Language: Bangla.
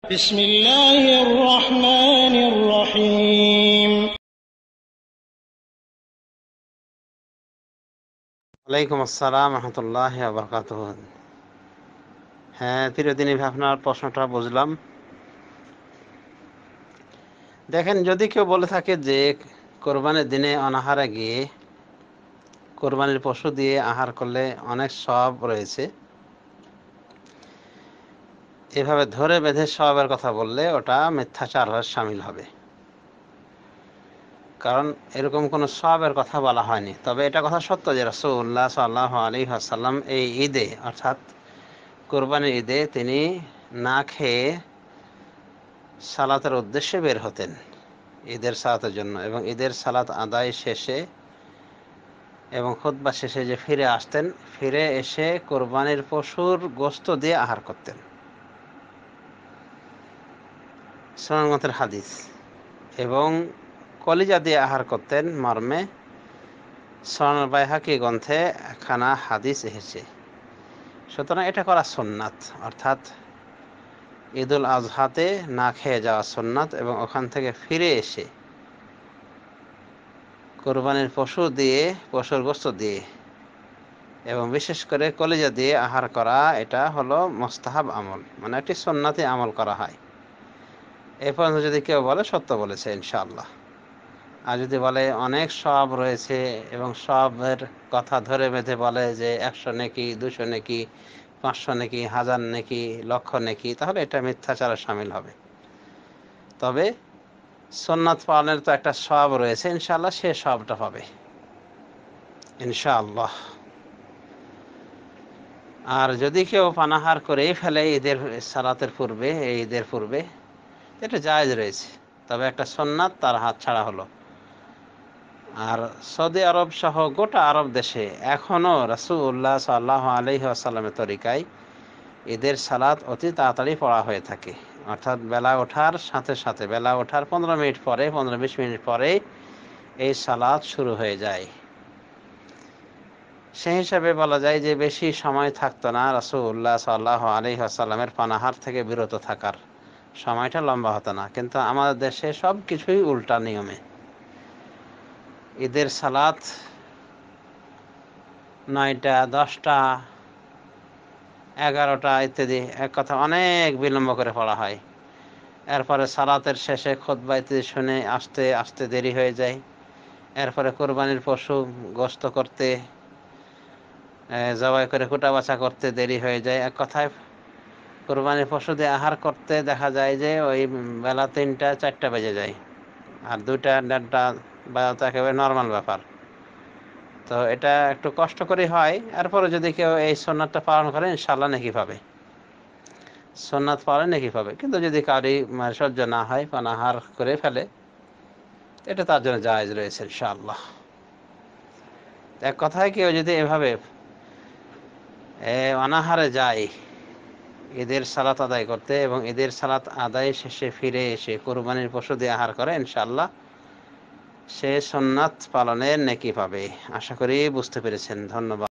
بسم الله الرحمن الرحيم ওয়ালাইকুম আসসালাম রহমতুল্লাহ বারকাতুহ। হ্যাঁ, প্রিয়দিনী ভাই, আপনার প্রশ্নটা বুঝলাম। দেখেন, যদি কেউ বলে থাকে যে কোরবানির দিনে অনাহারে গিয়ে কোরবানির পশু দিয়ে আহার করলে অনেক সওয়াব রয়েছে, এভাবে ধরে বেঁধে সওয়াবের কথা বললে ওটা মিথ্যাচার হয়ে শামিল হবে। কারণ এরকম কোনো সওয়াবের কথা বলা হয়নি। তবে এটা কথা সত্য যে রাসূলুল্লাহ সাল্লাল্লাহু আলাইহি ওয়াসাল্লাম এই ঈদে, অর্থাৎ কোরবানির ঈদে, তিনি না খেয়ে সালাতের উদ্দেশ্যে বের হতেন, ঈদের সালাতের জন্য, এবং ঈদের সালাত আদায় শেষে এবং খুতবা শেষে যে ফিরে আসতেন, ফিরে এসে কোরবানির পশুর গোশত দিয়ে আহার করতেন। সুন্নতের হাদিস। এবং কলিজা দিয়ে আহার করতেন মর্মে সুনানুল বাইহাকি গ্রন্থে খানা হাদিস এসেছে। সুতরাং এটা করা সুন্নাত, অর্থাৎ ঈদুল আজহাতে না খেয়ে যাওয়া সুন্নাত, এবং ওখান থেকে ফিরে এসে কোরবানির পশুর গোশত দিয়ে এবং বিশেষ করে কলিজা দিয়ে আহার করা, এটা হলো মুস্তাহাব আমল, মানে একটি সুন্নতি আমল করা হয়। এই পর্যন্ত যদি কেউ বলে, সত্য বলেছে ইনশাআল্লাহ। আর যদি বলে অনেক সওয়াব রয়েছে এবং সওয়াবের কথা ধরে বেঁধে বলে যে 100 নেকি, 200 নেকি, 500 নেকি, 1000 নেকি, লক্ষ নেকি, তাহলে এটা মিথ্যাচারে শামিল হবে। তবে সুন্নাত পালনের তো একটা সওয়াব রয়েছে, ইনশাআল্লাহ সে সওয়াবটা পাবে ইনশাআল্লাহ। আর যদি কেউ পানাহার করেই ফেলে ঈদের পূর্বে, এটা জায়েজ রয়েছে, তবে একটা সুন্নাত তার হাত ছাড়া হলো। আর সৌদি আরব সহ গোটা আরব দেশে এখনও রাসূলুল্লাহ সাল্লাল্লাহু আলাইহি ওয়াসাল্লামের তরিকায় ঈদের সালাত অতি তাড়াতাড়ি পড়া হয়ে থাকে, অর্থাৎ বেলা ওঠার সাথে সাথে, বেলা ওঠার 15 মিনিট পরে, 15-20 মিনিট পরে এই সালাত শুরু হয়ে যায়। সেই হিসাবে বলা যায় যে বেশি সময় থাকতো না রাসূলুল্লাহ সাল্লাল্লাহু আলাইহি ওয়াসাল্লামের পানাহার থেকে বিরত থাকার সময়টা লম্বা হতো না। কিন্তু আমাদের দেশে সব কিছুই উল্টা নিয়মে। ঈদের সালাত 9টা, 10টা, 11টা ইত্যাদি, এক কথা অনেক বিলম্ব করে পড়া হয়। এরপরে সালাতের শেষে খুতবা ইত্যাদি শুনে আসতে আসতে দেরি হয়ে যায়। এরপরে কোরবানির পশু গোশত করতে, জবাই করে কুটাবাছা করতে দেরি হয়ে যায়। এক কথায় কোরবানির পশু দিয়ে আহার করতে দেখা যায় যে ওই বেলা 3টা 4টা বেজে যায়। আর 2টা 1:30টা বাজা তো একেবারে নর্মাল ব্যাপার। তো এটা একটু কষ্ট করে হয়। এরপরে যদি কেউ এই সুন্নাতটা পালন করে, ইনশাআল্লাহ নেকি পাবে, সুন্নাত পালন নেকি পাবে। কিন্তু যদি কারি সহ্য না হয়, পানাহার করে ফেলে, এটা তার জন্য জায়েজ রয়েছে ইনশাআল্লাহ। এক কথায় কেউ যদি এভাবে অনাহারে যায় ঈদের সালাত আদায় করতে, এবং ঈদের সালাত আদায় শেষে ফিরে এসে কোরবানির পশু দিয়ে আহার করে, ইনশাআল্লাহ সে সুন্নাত পালনের নেকি পাবে। আশা করি বুঝতে পেরেছেন। ধন্যবাদ।